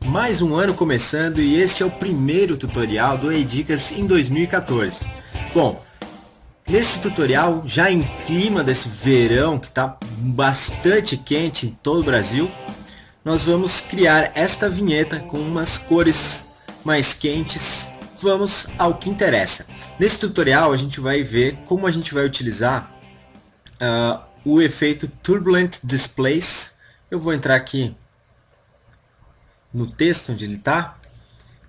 Mais um ano começando e este é o primeiro tutorial do Edicas em 2014. Bom, nesse tutorial, já em clima desse verão que está bastante quente em todo o Brasil, nós vamos criar esta vinheta com umas cores mais quentes. Vamos ao que interessa. Nesse tutorial a gente vai ver como a gente vai utilizar o efeito Turbulent Displace. Eu vou entrar aqui no texto onde ele está,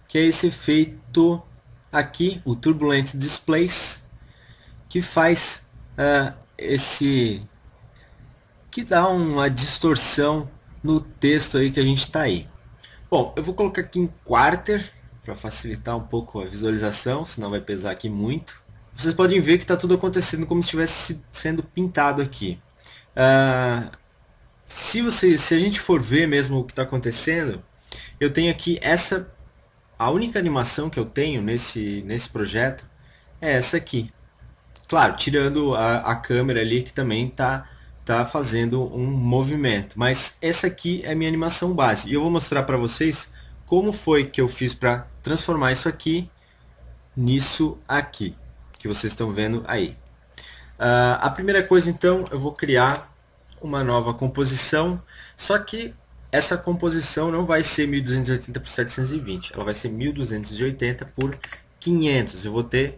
que é esse efeito aqui, o Turbulent Displace, que faz que dá uma distorção no texto aí que a gente está aí. Bom, eu vou colocar aqui em quarter para facilitar um pouco a visualização, senão vai pesar aqui muito. Vocês podem ver que está tudo acontecendo como se estivesse sendo pintado aqui. Se a gente for ver mesmo o que está acontecendo, eu tenho aqui a única animação que eu tenho nesse projeto é essa aqui. Claro, tirando a câmera ali que também está fazendo um movimento, mas essa aqui é a minha animação base. E eu vou mostrar para vocês como foi que eu fiz para transformar isso aqui nisso aqui, que vocês estão vendo aí. A primeira coisa então, eu vou criar uma nova composição, só que essa composição não vai ser 1280 por 720, ela vai ser 1280 por 500. Eu vou ter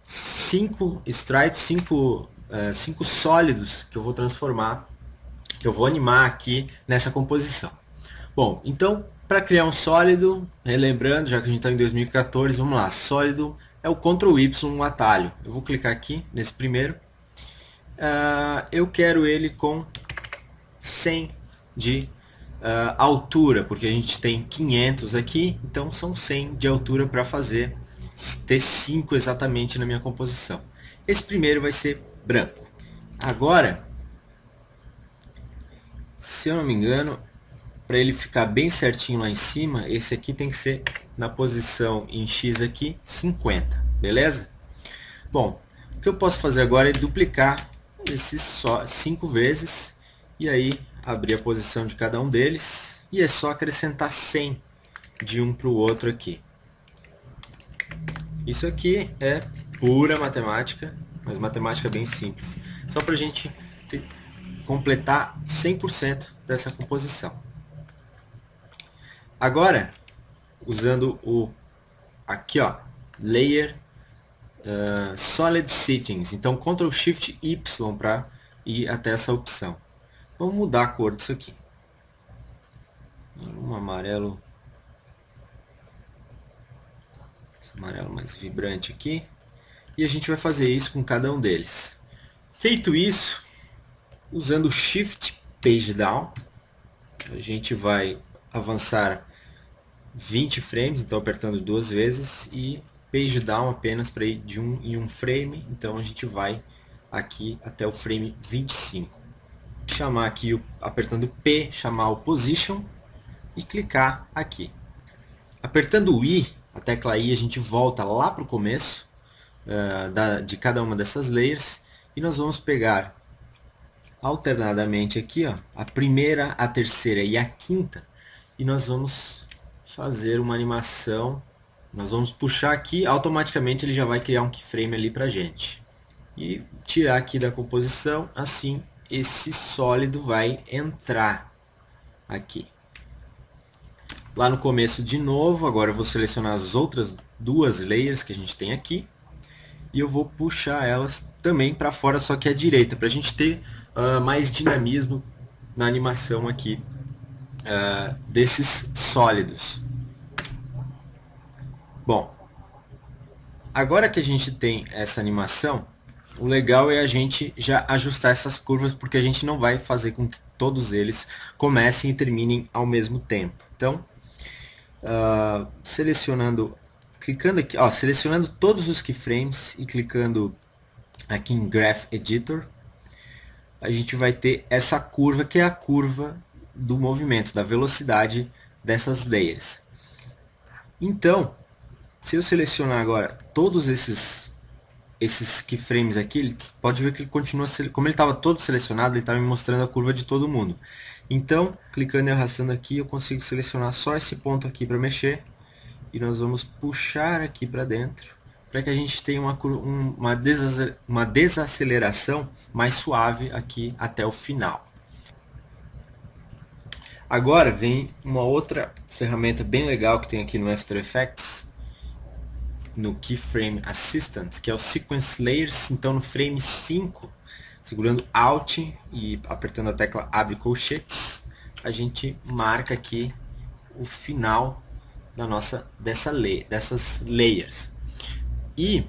5 sprites, 5 sólidos que eu vou transformar, que eu vou animar aqui nessa composição. Bom, então para criar um sólido, relembrando, já que a gente está em 2014, vamos lá, sólido é o Ctrl Y, um atalho. Eu vou clicar aqui nesse primeiro. Eu quero ele com 100 de altura, porque a gente tem 500 aqui, então são 100 de altura para ter 5 exatamente na minha composição. Esse primeiro vai ser branco. Agora, se eu não me engano, para ele ficar bem certinho lá em cima, esse aqui tem que ser na posição em X aqui, 50, beleza? Bom, o que eu posso fazer agora é duplicar esses 5 vezes e aí abrir a posição de cada um deles e é só acrescentar 100 de um para o outro aqui. Isso aqui é pura matemática, mas matemática bem simples, só para a gente completar 100% dessa composição. Agora, usando aqui ó, Layer Solid Settings, então Ctrl Shift Y para ir até essa opção. Vamos mudar a cor disso aqui. Um amarelo. Esse amarelo mais vibrante aqui. E a gente vai fazer isso com cada um deles. Feito isso, usando o Shift Page Down, a gente vai avançar 20 frames, então apertando 2 vezes, e Page Down apenas para ir de um em um frame, então a gente vai aqui até o frame 25. Chamar aqui, apertando P, chamar o Position e clicar aqui. Apertando o I, a tecla I, a gente volta lá para o começo de cada uma dessas layers e nós vamos pegar alternadamente aqui ó, a primeira, a terceira e a quinta e nós vamos fazer uma animação. Nós vamos puxar aqui, automaticamente ele já vai criar um keyframe ali pra gente e tirar aqui da composição. Assim esse sólido vai entrar aqui. Lá no começo de novo, agora eu vou selecionar as outras duas layers que a gente tem aqui e eu vou puxar elas também para fora, só que à direita, para a gente ter mais dinamismo na animação aqui desses sólidos. Bom, agora que a gente tem essa animação, o legal é a gente já ajustar essas curvas, porque a gente não vai fazer com que todos eles comecem e terminem ao mesmo tempo. Então, clicando aqui, ó, selecionando todos os keyframes e clicando aqui em Graph Editor, a gente vai ter essa curva que é a curva do movimento, da velocidade dessas layers. Então, se eu selecionar agora todos esses esses keyframes aqui, ele pode ver que ele continua, como ele estava todo selecionado, ele estava me mostrando a curva de todo mundo. Então, clicando e arrastando aqui, eu consigo selecionar só esse ponto aqui para mexer. E nós vamos puxar aqui para dentro, para que a gente tenha uma desaceleração mais suave aqui até o final. Agora vem uma outra ferramenta bem legal que tem aqui no After Effects, no Keyframe Assistant, que é o Sequence Layers. Então no frame 5, segurando Alt e apertando a tecla abre colchetes, a gente marca aqui o final da dessas layers. E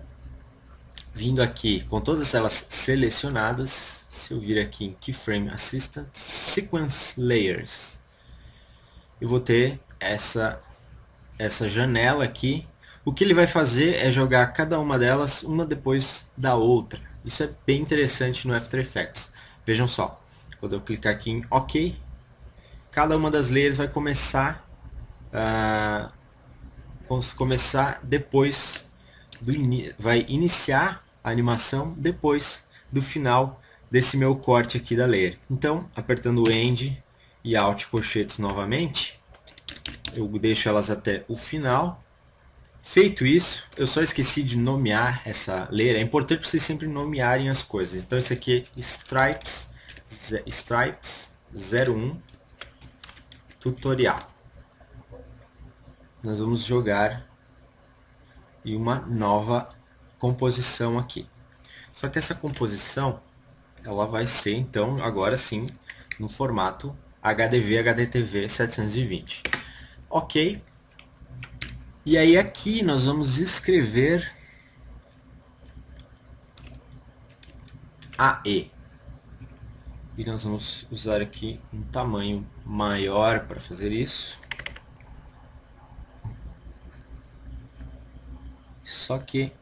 vindo aqui com todas elas selecionadas, se eu vir aqui em Keyframe Assistant, Sequence Layers, eu vou ter essa janela aqui. O que ele vai fazer é jogar cada uma delas uma depois da outra. Isso é bem interessante no After Effects. Vejam só, quando eu clicar aqui em OK, cada uma das layers vai começar depois vai iniciar a animação depois do final desse meu corte aqui da layer. Então, apertando o End e Alt colchetes novamente, eu deixo elas até o final. Feito isso, eu só esqueci de nomear essa layer. É importante vocês sempre nomearem as coisas. Então esse aqui é Stripes 01 Tutorial. Nós vamos jogar em uma nova composição aqui. Só que essa composição ela vai ser então agora sim no formato HDV HDTV 720. OK. E aí aqui nós vamos escrever AE. E nós vamos usar aqui um tamanho maior para fazer isso. Só que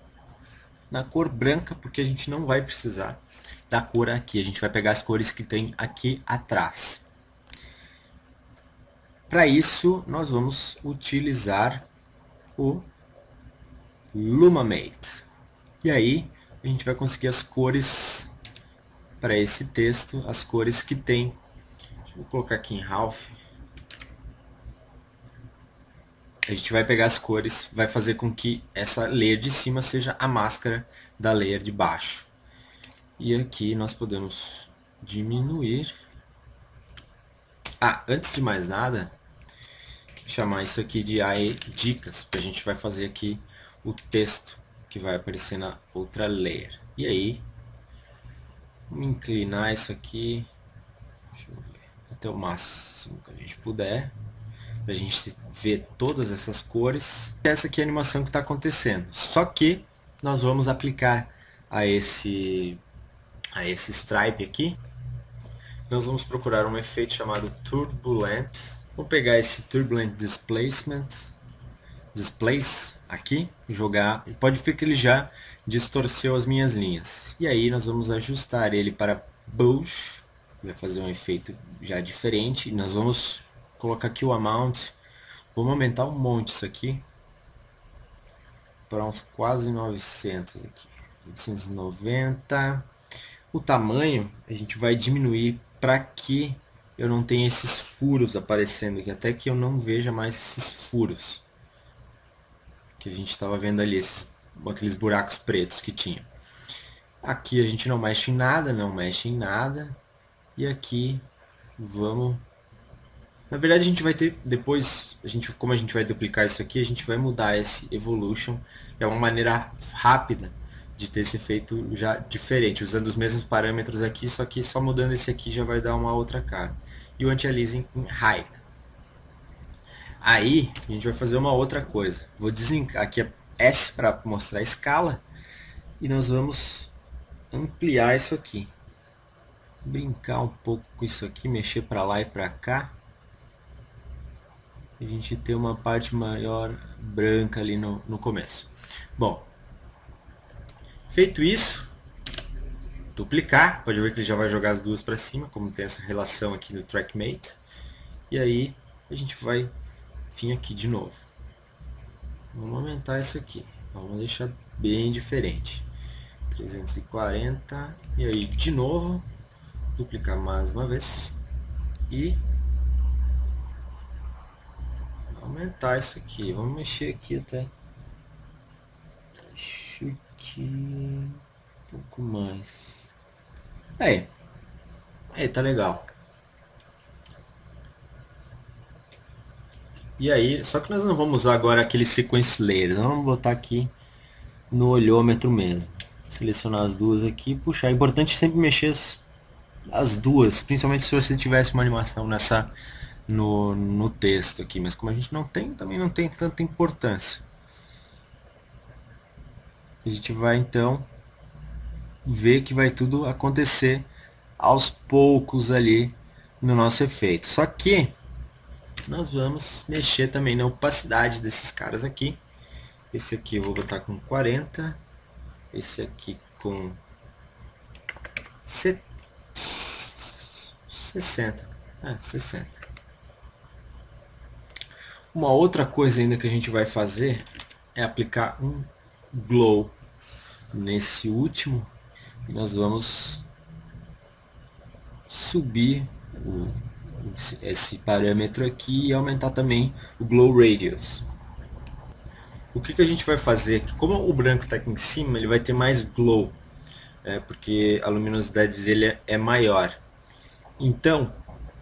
na cor branca, porque a gente não vai precisar da cor aqui. A gente vai pegar as cores que tem aqui atrás. Para isso, nós vamos utilizar o Lumamate. E aí, a gente vai conseguir as cores para esse texto, as cores que tem. Vou colocar aqui em Ralph. A gente vai pegar as cores, vai fazer com que essa layer de cima seja a máscara da layer de baixo. E aqui nós podemos diminuir. Antes de mais nada, chamar isso aqui de AE Dicas, porque a gente vai fazer aqui o texto que vai aparecer na outra layer. E aí, vamos inclinar isso aqui, deixa eu ver, até o máximo que a gente puder, para a gente ver todas essas cores. Essa aqui é a animação que está acontecendo, só que nós vamos aplicar a esse stripe aqui. Nós vamos procurar um efeito chamado Turbulent. Vou pegar esse Turbulent Displace aqui, jogar, pode ver que ele já distorceu as minhas linhas. E aí nós vamos ajustar ele para Bush, vai fazer um efeito já diferente. Nós vamos colocar aqui o Amount, vamos aumentar um monte isso aqui, para uns quase 900 aqui, 890. O tamanho a gente vai diminuir para que eu não tenha esses furos aparecendo aqui, até que eu não veja mais esses furos que a gente estava vendo ali, aqueles buracos pretos que tinha. Aqui a gente não mexe em nada, e aqui vamos... Na verdade a gente vai ter, depois, como a gente vai duplicar isso aqui, a gente vai mudar esse Evolution, é uma maneira rápida de ter esse efeito já diferente, usando os mesmos parâmetros aqui, só que só mudando esse aqui já vai dar uma outra cara. E o Anti-Aliasing em High. Aí a gente vai fazer uma outra coisa. Vou desencar aqui é S para mostrar a escala e nós vamos ampliar isso aqui. Brincar um pouco com isso aqui, mexer para lá e para cá. A gente ter uma parte maior branca ali no começo. Bom, feito isso, duplicar, pode ver que ele já vai jogar as duas para cima, como tem essa relação aqui no TrackMate. E aí a gente vai vir aqui de novo. Vamos aumentar isso aqui, vamos deixar bem diferente. 340. E aí, de novo, duplicar mais uma vez. E aumentar isso aqui. Vamos mexer aqui até. Acho que um pouco mais. Aí, tá legal. E aí, só que nós não vamos usar agora aquele sequence layer, nós vamos botar aqui no olhômetro mesmo. Selecionar as duas aqui e puxar. É importante sempre mexer as duas, principalmente se você tivesse uma animação no texto aqui, mas como a gente não tem, também não tem tanta importância. A gente vai então ver que vai tudo acontecer aos poucos ali no nosso efeito. Só que nós vamos mexer também na opacidade desses caras aqui. Esse aqui eu vou botar com 40, esse aqui com 60. 60. Uma outra coisa ainda que a gente vai fazer é aplicar um glow nesse último. E nós vamos subir esse parâmetro aqui e aumentar também o glow radius. O que a gente vai fazer aqui? Como o branco está aqui em cima, ele vai ter mais glow, porque a luminosidade dele é maior. Então,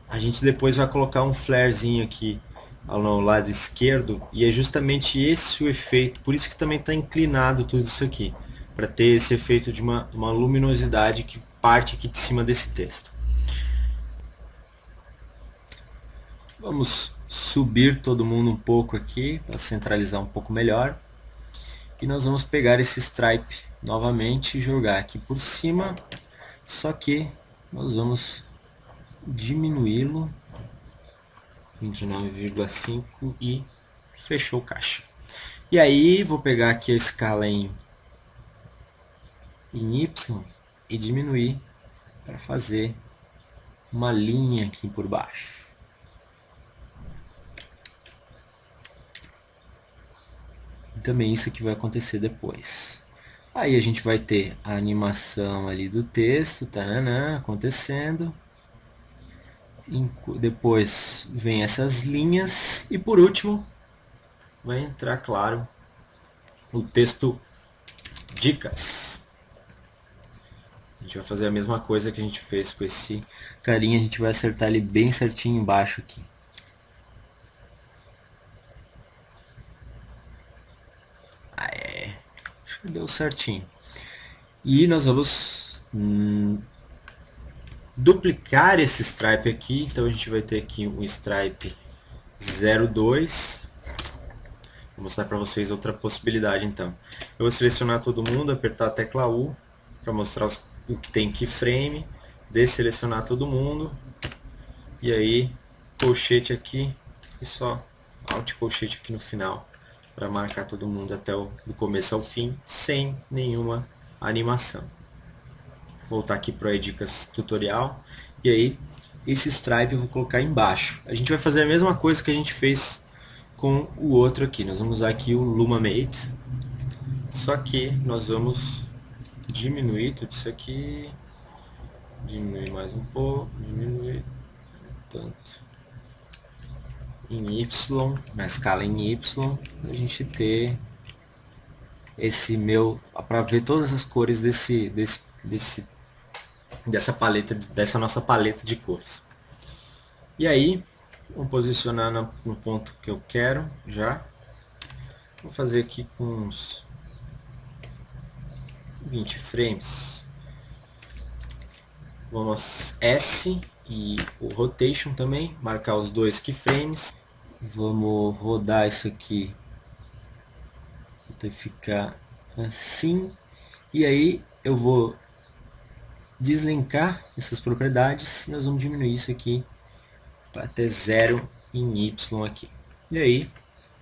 a gente depois vai colocar um flarezinho aqui ao lado esquerdo, e é justamente esse o efeito, por isso que também está inclinado tudo isso aqui, para ter esse efeito de uma luminosidade que parte aqui de cima desse texto. Vamos subir todo mundo um pouco aqui, para centralizar um pouco melhor. E nós vamos pegar esse stripe novamente e jogar aqui por cima, só que nós vamos diminuí-lo 29,5 e fechou o caixa. E aí vou pegar aqui a escala em Y e diminuir para fazer uma linha aqui por baixo. E também isso aqui vai acontecer depois. Aí a gente vai ter a animação ali do texto, taranã, acontecendo. Depois vem essas linhas e por último vai entrar, claro, o texto dicas. A gente vai fazer a mesma coisa que a gente fez com esse carinha, a gente vai acertar ele bem certinho embaixo aqui. Acho que deu certinho. E nós vamos duplicar esse stripe aqui, então a gente vai ter aqui um stripe 02. Vou mostrar para vocês outra possibilidade então. Eu vou selecionar todo mundo, apertar a tecla U para mostrar o que tem keyframe, desselecionar todo mundo e aí colchete aqui e só alt colchete aqui no final para marcar todo mundo até do começo ao fim sem nenhuma animação. Voltar aqui para o Dicas tutorial e aí esse stripe eu vou colocar embaixo. A gente vai fazer a mesma coisa que a gente fez com o outro aqui. Nós vamos usar aqui o Lumamate, só que nós vamos diminuir tudo isso aqui, diminuir mais um pouco, diminuir tanto em Y, na escala em Y, a gente ter esse para ver todas as cores dessa paleta, dessa nossa paleta de cores. E aí, vou posicionar no ponto que eu quero já. Vou fazer aqui com uns 20 frames. Vamos S e o Rotation também, marcar os dois keyframes. Vamos rodar isso aqui até ficar assim. E aí eu vou deslinkar essas propriedades e nós vamos diminuir isso aqui para ter 0 em Y aqui. E aí,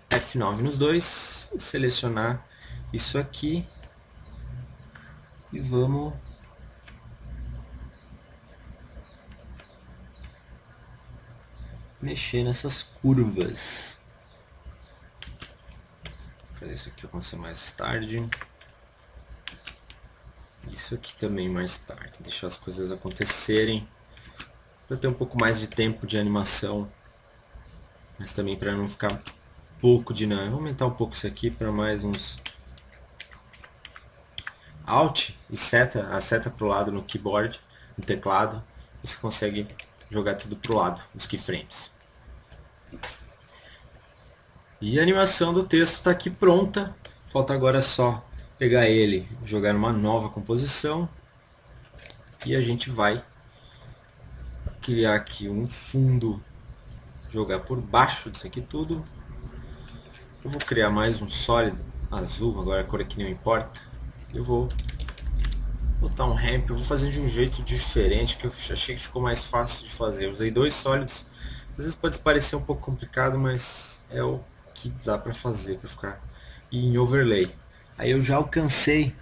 F9 nos dois, selecionar isso aqui e vamos mexer nessas curvas. Vou fazer isso aqui acontecer mais tarde. isso aqui também mais tarde, deixar as coisas acontecerem, para ter um pouco mais de tempo de animação, mas também para não ficar pouco dinâmico. Vou aumentar um pouco isso aqui para mais uns Alt e seta, a seta para o lado no keyboard, no teclado, você consegue jogar tudo para o lado, os keyframes. E a animação do texto está aqui pronta, falta agora só pegar ele, jogar numa nova composição e a gente vai criar aqui um fundo, jogar por baixo disso aqui tudo. Eu vou criar mais um sólido azul, agora a cor aqui não importa. Eu vou botar um ramp, eu vou fazer de um jeito diferente, que eu achei que ficou mais fácil de fazer. Eu usei dois sólidos, às vezes pode parecer um pouco complicado, mas é o que dá pra fazer, pra ficar em overlay. Aí eu já alcancei.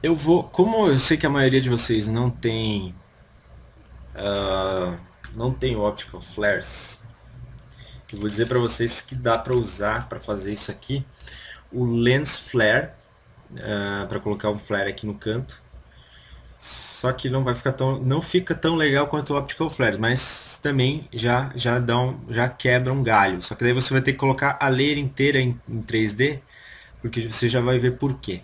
Eu vou, como eu sei que a maioria de vocês não tem o Optical Flares, eu vou dizer para vocês que dá para usar para fazer isso aqui o Lens Flare, para colocar um flare aqui no canto. Só que não vai ficar não fica tão legal quanto o Optical Flares, mas também já quebra um galho. Só que daí você vai ter que colocar a layer inteira em 3D, porque você já vai ver por quê.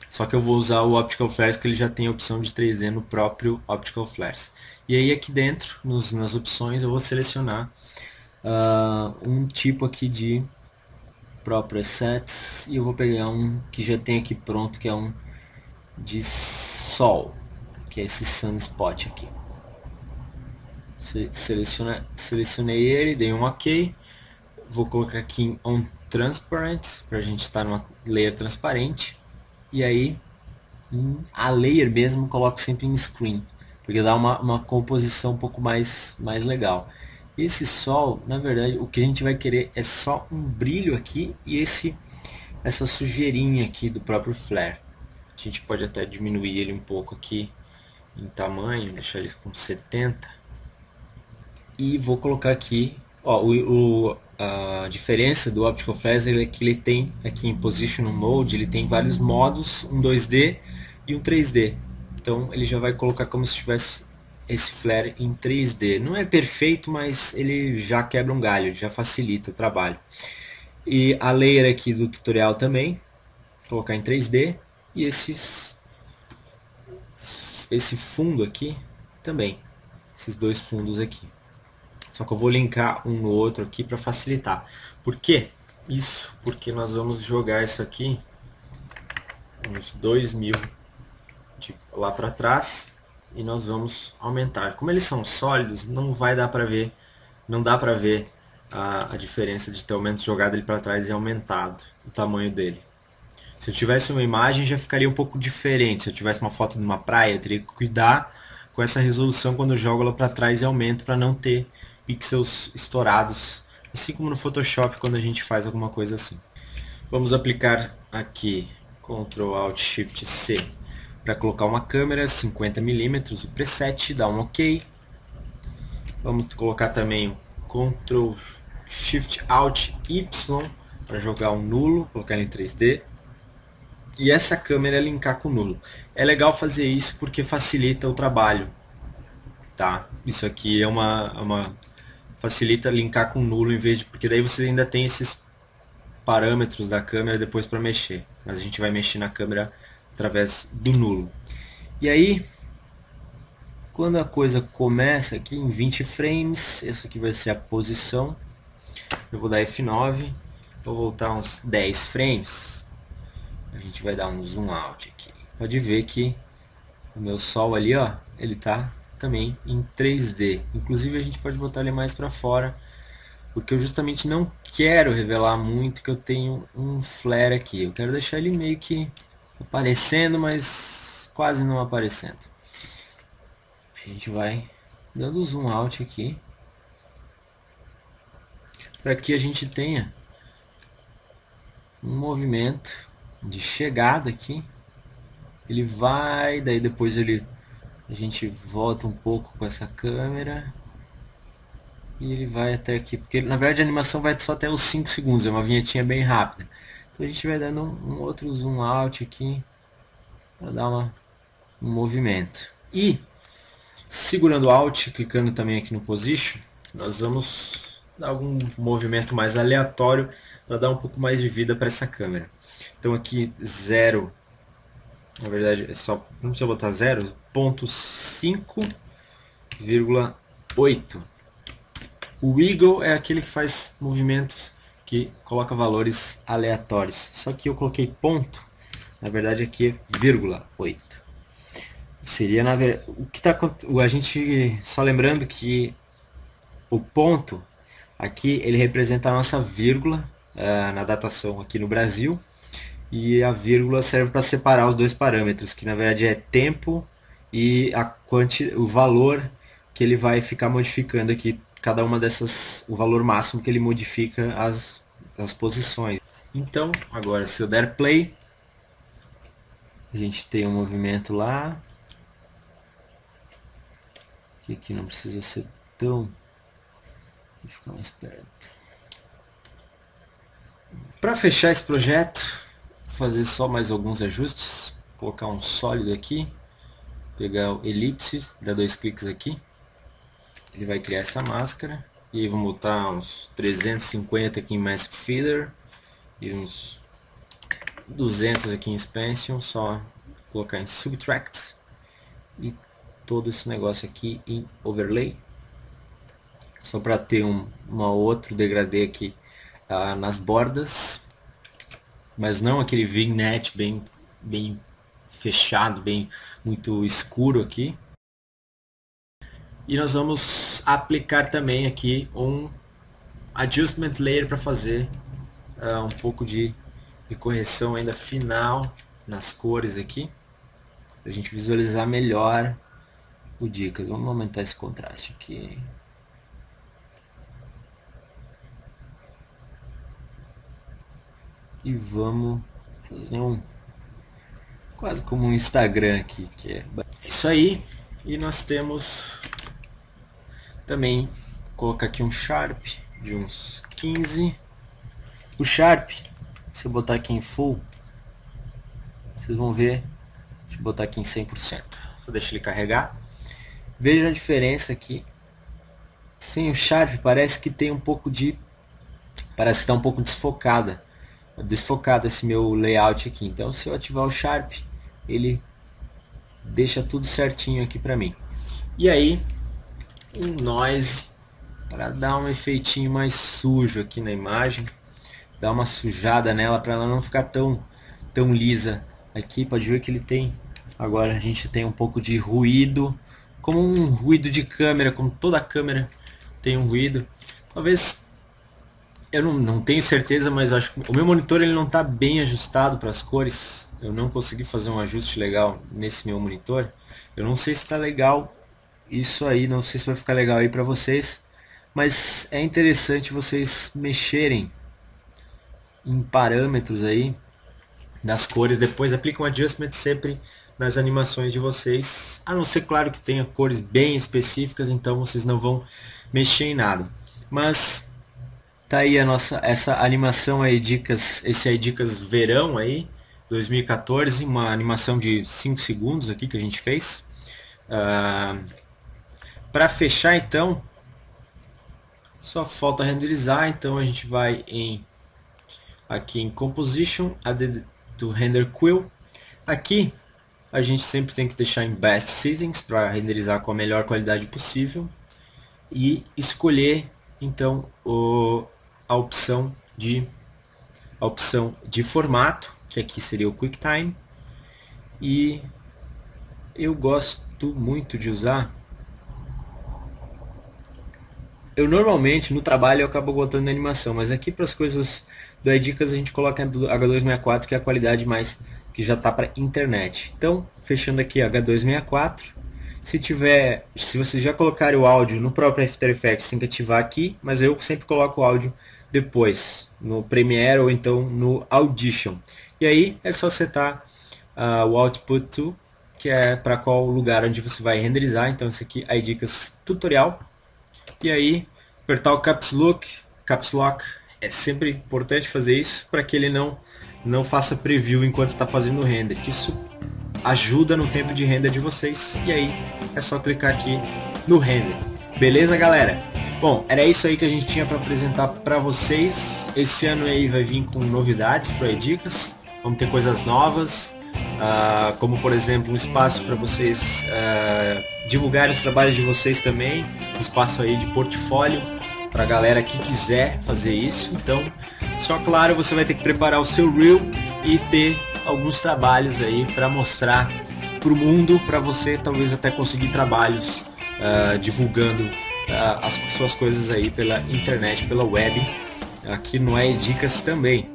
Só que eu vou usar o Optical Flares, que ele já tem a opção de 3D no próprio Optical Flares. E aí aqui dentro, nas opções, eu vou selecionar um tipo aqui de Proper Assets, e eu vou pegar um que já tem aqui pronto, que é um de sol, que é esse Sunspot aqui. Selecionei ele, dei um OK. Vou colocar aqui em On Transparent, para a gente estar numa layer transparente. E aí, a layer mesmo, coloco sempre em Screen, porque dá uma composição um pouco mais legal. Esse sol, na verdade, o que a gente vai querer é só um brilho aqui e essa sujeirinha aqui do próprio flare. A gente pode até diminuir ele um pouco aqui em tamanho, deixar ele com 70. E vou colocar aqui, ó, a diferença do Optical Flares é que ele tem aqui em Position Mode, ele tem vários modos, um 2D e um 3D. Então ele já vai colocar como se tivesse esse flare em 3D. Não é perfeito, mas ele já quebra um galho, já facilita o trabalho. E a layer aqui do tutorial também, vou colocar em 3D. E esse fundo aqui também, esses dois fundos aqui. Só que eu vou linkar um no outro aqui para facilitar. Por quê? Isso, porque nós vamos jogar isso aqui uns 2000 lá para trás e nós vamos aumentar. Como eles são sólidos, não vai dar para ver, não dá para ver a diferença de ter aumento jogado ele para trás e aumentado o tamanho dele. Se eu tivesse uma imagem já ficaria um pouco diferente. Se eu tivesse uma foto de uma praia, eu teria que cuidar com essa resolução quando eu jogo ela para trás e aumento, para não ter pixels estourados, assim como no Photoshop quando a gente faz alguma coisa assim. Vamos aplicar aqui Ctrl Alt Shift C para colocar uma câmera 50mm, o preset, dá um OK. Vamos colocar também o Ctrl Shift Alt Y para jogar um nulo, colocar ele em 3D. E essa câmera linkar com o nulo. É legal fazer isso porque facilita o trabalho, tá? Isso aqui é facilita linkar com nulo em vez de, porque daí você ainda tem esses parâmetros da câmera depois para mexer. Mas a gente vai mexer na câmera através do nulo. E aí, quando a coisa começa aqui em 20 frames, essa aqui vai ser a posição. Eu vou dar F9, vou voltar uns 10 frames. A gente vai dar um zoom out aqui. Pode ver que o meu sol ali, ó, ele tá também em 3D. Inclusive a gente pode botar ele mais para fora, porque eu justamente não quero revelar muito que eu tenho um flare aqui. Eu quero deixar ele meio que aparecendo, mas quase não aparecendo. A gente vai dando zoom out aqui, para que a gente tenha um movimento de chegada aqui. Ele vai, daí depois a gente volta um pouco com essa câmera e ele vai até aqui, porque na verdade a animação vai só até os 5 segundos, é uma vinhetinha bem rápida. Então a gente vai dando um outro zoom out aqui para dar um movimento. E segurando Alt, clicando também aqui no Position, nós vamos dar algum movimento mais aleatório para dar um pouco mais de vida para essa câmera. Então aqui 0, na verdade é só, não precisa botar 0, 0,5,8. O Wiggle é aquele que faz movimentos que coloca valores aleatórios. Só que eu coloquei ponto, na verdade aqui é 0,8. Seria na verdade o que tá a gente só lembrando que o ponto aqui ele representa a nossa vírgula na datação aqui no Brasil, e a vírgula serve para separar os dois parâmetros, que na verdade é tempo e o valor que ele vai ficar modificando aqui, cada uma dessas, o valor máximo que ele modifica as posições. Então agora se eu der play, a gente tem um movimento lá, que aqui não precisa ser tão, vou ficar mais perto. Para fechar esse projeto, vou fazer só mais alguns ajustes, colocar um sólido aqui, pegar o elipse, dar 2 cliques aqui, ele vai criar essa máscara, e aí vamos botar uns 350 aqui em Mask Feeder, e uns 200 aqui em Expansion, só colocar em Subtract, e todo esse negócio aqui em Overlay, só para ter uma outro degradê aqui nas bordas, mas não aquele vignette bem fechado, bem muito escuro aqui. E nós vamos aplicar também aqui um adjustment layer para fazer um pouco de correção ainda final nas cores aqui, para a gente visualizar melhor o Dicas. Vamos aumentar esse contraste aqui. E vamos fazer quase como um Instagram aqui, que é isso aí. E nós temos também, colocar aqui um Sharp de uns 15. O Sharp, se eu botar aqui em Full, vocês vão ver, deixa eu botar aqui em 100%, só deixa ele carregar. Veja a diferença aqui. Sim, o Sharp parece que tem um pouco de, parece que está um pouco desfocado esse meu layout aqui. Então se eu ativar o Sharp, ele deixa tudo certinho aqui para mim. E aí um noise para dar um efeitinho mais sujo aqui na imagem, dar uma sujada nela para ela não ficar tão lisa. Aqui pode ver que ele tem, agora a gente tem um pouco de ruído, como um ruído de câmera, como toda câmera tem um ruído. Talvez, eu não tenho certeza, mas acho que o meu monitor ele não está bem ajustado para as cores. Eu não consegui fazer um ajuste legal nesse meu monitor. Eu não sei se está legal isso aí, não sei se vai ficar legal aí para vocês, mas é interessante vocês mexerem em parâmetros aí das cores. Depois aplica um adjustment sempre nas animações de vocês, a não ser, claro, que tenha cores bem específicas, então vocês não vão mexer em nada. Mas tá aí essa animação aí, esse aí Dicas Verão aí 2014, uma animação de 5 segundos aqui que a gente fez. Para fechar, então, só falta renderizar. Então a gente vai aqui em Composition, Add to Render Quill. Aqui a gente sempre tem que deixar em Best Settings para renderizar com a melhor qualidade possível, e escolher então a opção de formato, que aqui seria o QuickTime. E eu gosto muito de usar, eu normalmente no trabalho eu acabo botando na animação, mas aqui para as coisas do iDicas a gente coloca do H264, que é a qualidade mais que já está para internet. Então, fechando aqui H264, se vocês já colocarem o áudio no próprio After Effects, tem que ativar aqui, mas eu sempre coloco o áudio depois, no Premiere ou então no Audition. E aí é só setar o Output To, que é para qual lugar onde você vai renderizar. Então esse aqui é iDicas Tutorial. E aí apertar o Caps Lock. É sempre importante fazer isso para que ele não faça preview enquanto está fazendo o render, que isso ajuda no tempo de renda de vocês. E aí é só clicar aqui no render. Beleza, galera? Bom, era isso aí que a gente tinha para apresentar para vocês. Esse ano aí vai vir com novidades para Edicas. Vamos ter coisas novas, como por exemplo um espaço para vocês divulgarem os trabalhos de vocês também, um espaço aí de portfólio para a galera que quiser fazer isso. Então, só claro, você vai ter que preparar o seu reel e ter alguns trabalhos aí para mostrar para o mundo, para você talvez até conseguir trabalhos divulgando as suas coisas aí pela internet, pela web, aqui no Edicas também.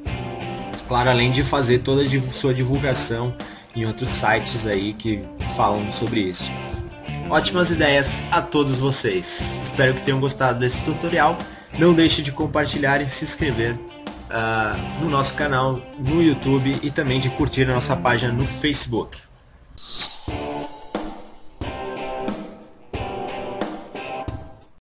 Claro, além de fazer toda a sua divulgação em outros sites aí que falam sobre isso. Ótimas ideias a todos vocês. Espero que tenham gostado desse tutorial. Não deixe de compartilhar e se inscrever no nosso canal no YouTube e também de curtir a nossa página no Facebook.